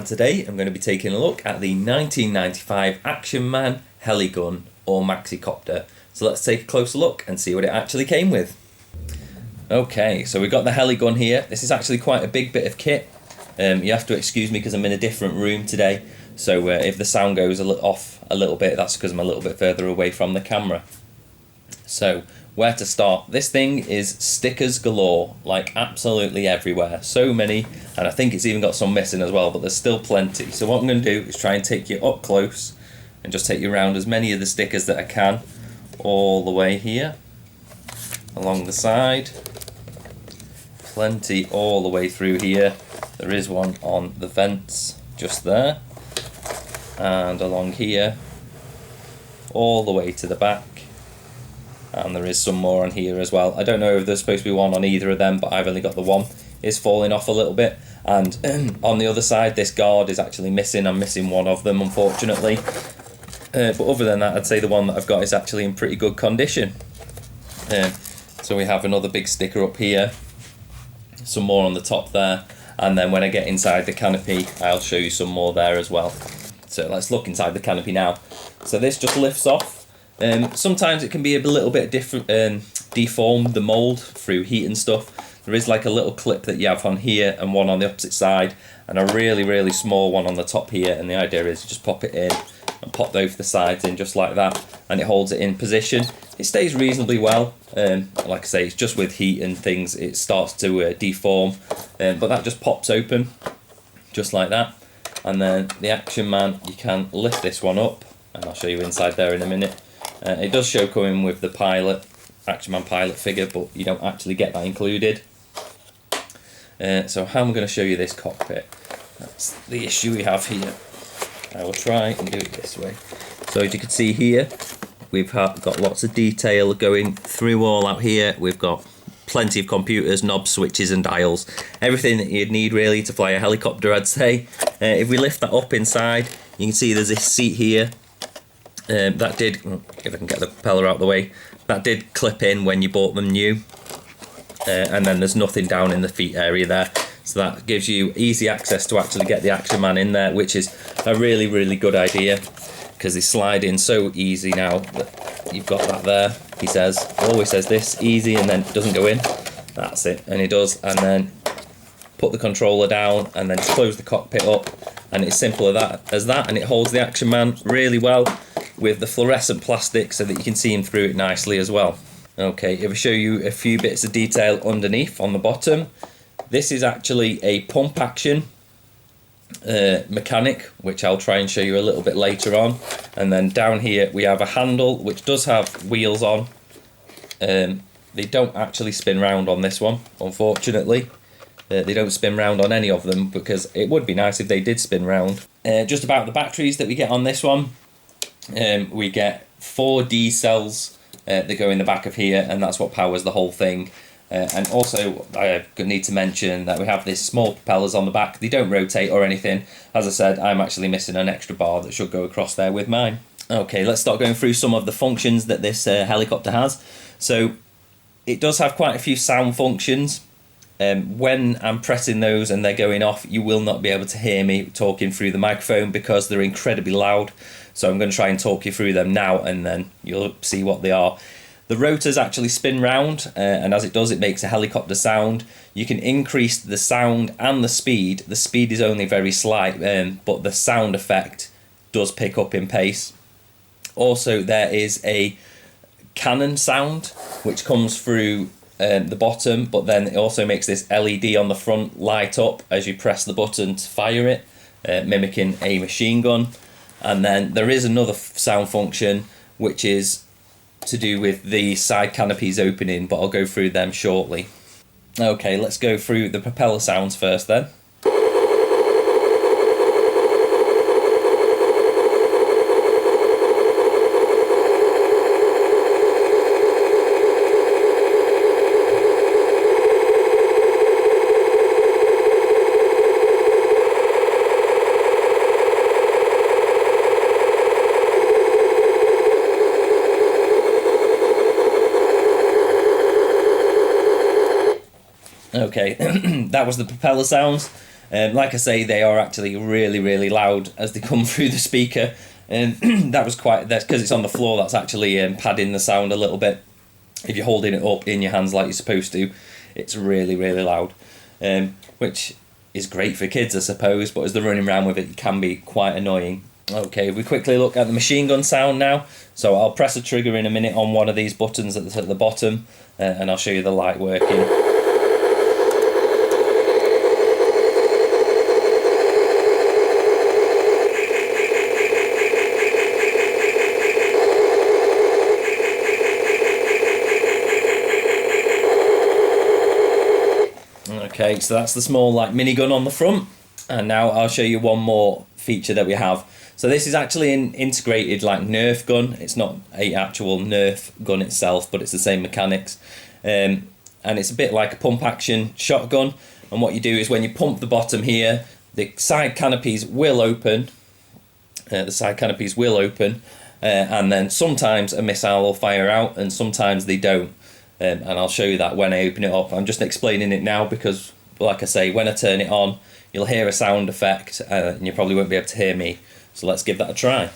today I'm going to be taking a look at the 1995 Action Man Heligun or Maxicopter. So let's take a closer look and see what it actually came with. Okay, so we've got the Heligun here. This is actually quite a big bit of kit. You have to excuse me because I'm in a different room today. So if the sound goes off a little bit, that's because I'm a little bit further away from the camera. So where to start? This thing is stickers galore, like absolutely everywhere. So many, and I think it's even got some missing as well, but there's still plenty. So what I'm going to do is try and take you up close and just take you around as many of the stickers that I can, all the way here, along the side. Plenty all the way through here. There is one on the vents just there, and along here, all the way to the back. And there is some more on here as well. I don't know if there's supposed to be one on either of them, but I've only got the one. It's falling off a little bit. And on the other side, this guard is actually missing. I'm missing one of them, unfortunately. But other than that, I'd say the one that I've got is actually in pretty good condition. So we have another big sticker up here. Some more on the top there. And then when I get inside the canopy, I'll show you some more there as well. So let's look inside the canopy now. So this just lifts off. Sometimes it can be a little bit different, deformed, the mould, through heat and stuff. There is like a little clip that you have on here and one on the opposite side, and a really small one on the top here, and the idea is just pop it in and pop both the sides in just like that, and it holds it in position. It stays reasonably well. Like I say, it's just with heat and things it starts to deform, but that just pops open just like that. And then the Action Man, you can lift this one up, and I'll show you inside there in a minute. It does show coming with the pilot, Action Man pilot figure, but you don't actually get that included. So how am I going to show you this cockpit? That's the issue we have here. I will try and do it this way. So as you can see here, we've got lots of detail going through all out here. We've got plenty of computers, knobs, switches and dials. Everything that you'd need really to fly a helicopter, I'd say. If we lift that up inside, you can see there's this seat here. That did, if I can get the propeller out of the way, that did clip in when you bought them new. And then there's nothing down in the feet area there. So that gives you easy access to actually get the Action Man in there, which is a really good idea, because they slide in so easy now that you've got that there. He says, always says this, easy, and then it doesn't go in. That's it, and it does. And then put the controller down and then just close the cockpit up, and it's simple as that, and it holds the Action Man really well with the fluorescent plastic so that you can see him through it nicely as well. Okay, if I show you a few bits of detail underneath on the bottom, this is actually a pump action mechanic, which I'll try and show you a little bit later on. And then down here we have a handle which does have wheels on. They don't actually spin round on this one, unfortunately. They don't spin round on any of them, because it would be nice if they did spin round. Just about the batteries that we get on this one, we get 4 D cells that go in the back of here, and that's what powers the whole thing. And also I need to mention that we have these small propellers on the back. They don't rotate or anything. As I said, I'm actually missing an extra bar that should go across there with mine. Okay, let's start going through some of the functions that this helicopter has. So it does have quite a few sound functions. When I'm pressing those and they're going off, you will not be able to hear me talking through the microphone because they're incredibly loud. So I'm going to try and talk you through them now, and then you'll see what they are. The rotors actually spin round, and as it does, it makes a helicopter sound. You can increase the sound and the speed. The speed is only very slight, but the sound effect does pick up in pace. Also, there is a cannon sound which comes through the bottom, but then it also makes this LED on the front light up as you press the button to fire it, mimicking a machine gun. And then there is another sound function which is to do with the side canopies opening, but I'll go through them shortly. Okay, let's go through the propeller sounds first then. Okay, that was the propeller sounds. Like I say, they are actually really, really loud as they come through the speaker. And that's because it's on the floor, that's actually padding the sound a little bit. If you're holding it up in your hands like you're supposed to, it's really, really loud. Which is great for kids, I suppose, but as they're running around with it, it can be quite annoying. Okay, if we quickly look at the machine gun sound now. So I'll press a trigger in a minute on one of these buttons at the bottom, and I'll show you the light working. Okay, so that's the small like minigun on the front, and now I'll show you one more feature that we have. So this is actually an integrated like Nerf gun. It's not a actual Nerf gun itself, but it's the same mechanics, and it's a bit like a pump action shotgun. And what you do is when you pump the bottom here, the side canopies will open. And then sometimes a missile will fire out, and sometimes they don't. And I'll show you that when I open it up. I'm just explaining it now because, like I say, when I turn it on, you'll hear a sound effect, and you probably won't be able to hear me. So let's give that a try.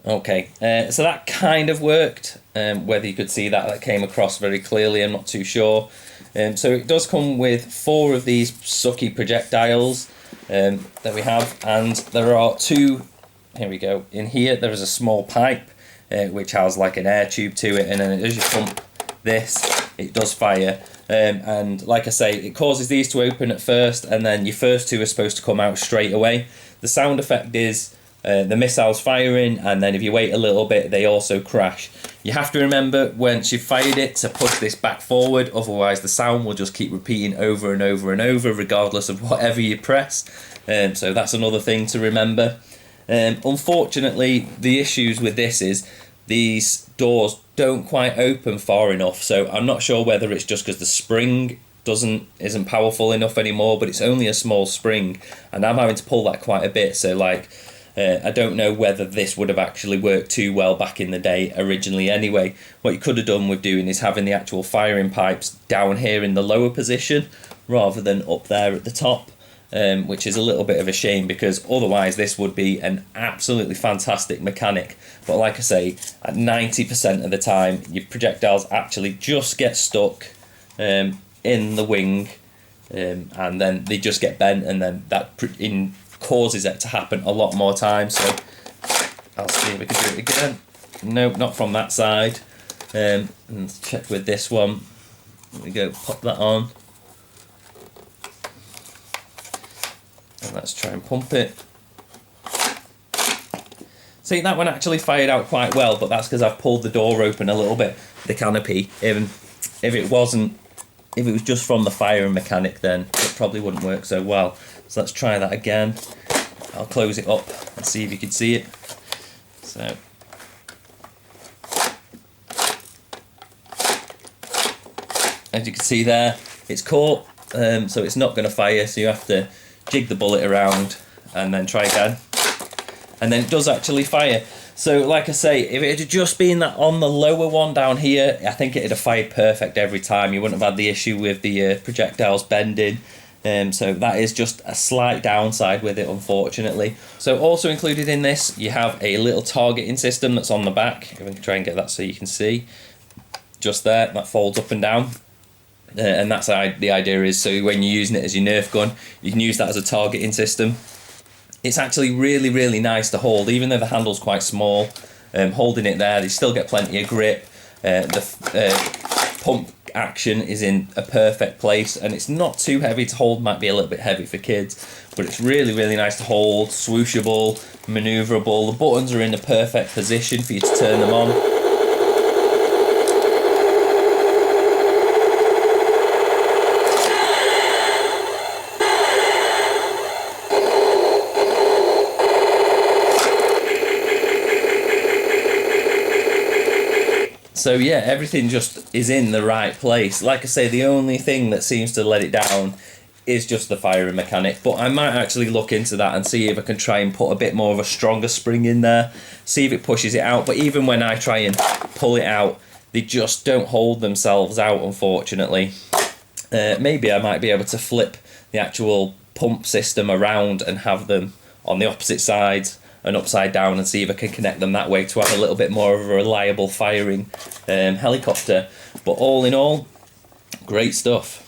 Okay, so that kind of worked. Whether you could see that came across very clearly, I'm not too sure. So it does come with 4 of these sucky projectiles that we have, and there are 2. Here we go. In here there is a small pipe which has like an air tube to it, and then as you pump this, it does fire. And like I say, it causes these to open at first, and then your first 2 are supposed to come out straight away. The sound effect is the missiles firing, and then if you wait a little bit, they also crash. You have to remember once you've fired it to push this back forward, otherwise the sound will just keep repeating over and over and over regardless of whatever you press. So that's another thing to remember. Unfortunately, the issues with this is these doors don't quite open far enough, so I'm not sure whether it's just because the spring isn't powerful enough anymore, but it's only a small spring, and I'm having to pull that quite a bit, so like I don't know whether this would have actually worked too well back in the day originally anyway. What you could have done with doing is having the actual firing pipes down here in the lower position rather than up there at the top, which is a little bit of a shame because otherwise this would be an absolutely fantastic mechanic. But like I say, at 90% of the time your projectiles actually just get stuck in the wing, and then they just get bent, and then that causes it to happen a lot more times. So I'll see if we can do it again. Nope, not from that side. And check with this one. There we go, pop that on. And let's try and pump it. See, that one actually fired out quite well, but that's because I've pulled the door open a little bit, the canopy. If it was just from the firing mechanic, then it probably wouldn't work so well. So let's try that again. I'll close it up and see if you can see it. So as you can see there, it's caught, so it's not going to fire, so you have to jig the bullet around and then try again. And then it does actually fire. So like I say, if it had just been that on the lower one down here, I think it'd have fired perfect every time. You wouldn't have had the issue with the projectiles bending. So that is just a slight downside with it, unfortunately. So also included in this, you have a little targeting system that's on the back. If I can try and get that so you can see. Just there, that folds up and down. And that's the idea is, so when you're using it as your Nerf gun, you can use that as a targeting system. It's actually really, really nice to hold, even though the handle's quite small. Holding it there, you still get plenty of grip. The pump action is in a perfect place, and it's not too heavy to hold. Might be a little bit heavy for kids, but it's really, really nice to hold, swooshable, maneuverable. The buttons are in the perfect position for you to turn them on. So yeah, everything just is in the right place. Like I say, the only thing that seems to let it down is just the firing mechanic, but I might actually look into that and see if I can try and put a bit more of a stronger spring in there, see if it pushes it out. But even when I try and pull it out, they just don't hold themselves out, unfortunately. Maybe I might be able to flip the actual pump system around and have them on the opposite sides and upside down, and see if I can connect them that way to have a little bit more of a reliable firing helicopter. But all in all, great stuff.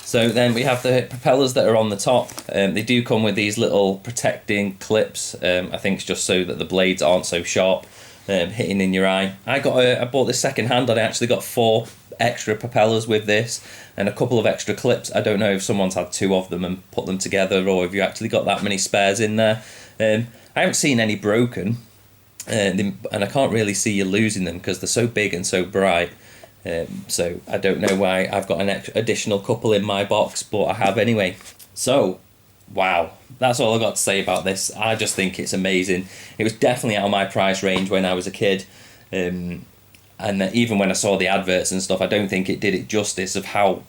So then we have the propellers that are on the top. They do come with these little protecting clips. I think it's just so that the blades aren't so sharp, hitting in your eye. I bought this second hand, and I actually got 4 extra propellers with this and a couple of extra clips. I don't know if someone's had 2 of them and put them together, or if you actually got that many spares in there. I haven't seen any broken, and I can't really see you losing them because they're so big and so bright. So I don't know why I've got an additional couple in my box, but I have anyway. So wow, that's all I got to say about this. I just think it's amazing. It was definitely out of my price range when I was a kid, and even when I saw the adverts and stuff, I don't think it did it justice of how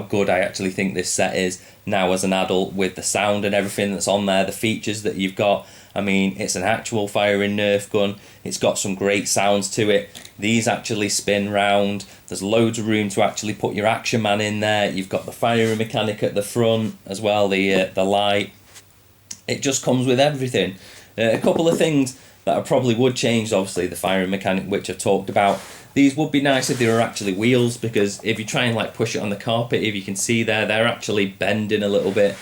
good I actually think this set is now as an adult, with the sound and everything that's on there, the features that you've got. I mean, it's an actual firing Nerf gun. It's got some great sounds to it. These actually spin round. There's loads of room to actually put your Action Man in there. You've got the firing mechanic at the front as well, the light. It just comes with everything. A couple of things that I probably would change, obviously the firing mechanic, which I've talked about. These would be nice if they were actually wheels, because if you try and like push it on the carpet, if you can see there, they're actually bending a little bit.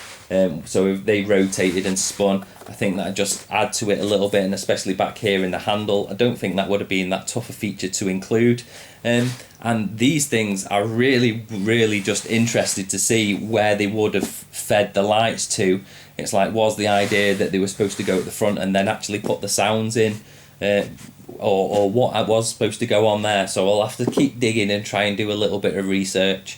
So if they rotated and spun, I think that'd just add to it a little bit, and especially back here in the handle, I don't think that would have been that tough a feature to include. And these things are really just interested to see where they would have fed the lights to. It's like, was the idea that they were supposed to go at the front and then actually put the sounds in, or what was supposed to go on there? So I'll have to keep digging and try and do a little bit of research,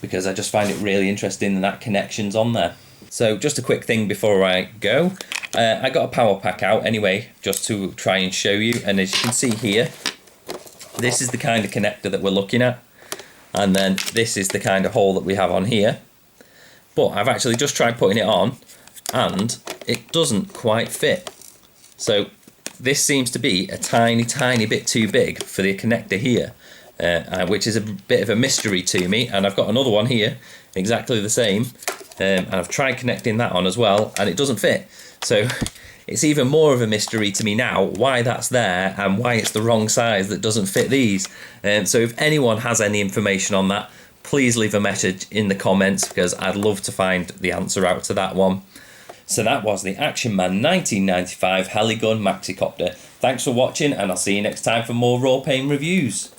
because I just find it really interesting and that connection's on there. So just a quick thing before I go, I got a power pack out anyway, just to try and show you. And as you can see here, this is the kind of connector that we're looking at, and then this is the kind of hole that we have on here. But I've actually just tried putting it on, and it doesn't quite fit. So this seems to be a tiny bit too big for the connector here, which is a bit of a mystery to me. And I've got another one here, exactly the same, and I've tried connecting that on as well, and it doesn't fit. So it's even more of a mystery to me now why that's there and why it's the wrong size that doesn't fit these. So if anyone has any information on that, please leave a message in the comments, because I'd love to find the answer out to that one. So that was the Action Man 1995 Heligun Maxicopter. Thanks for watching, and I'll see you next time for more Rawpain reviews.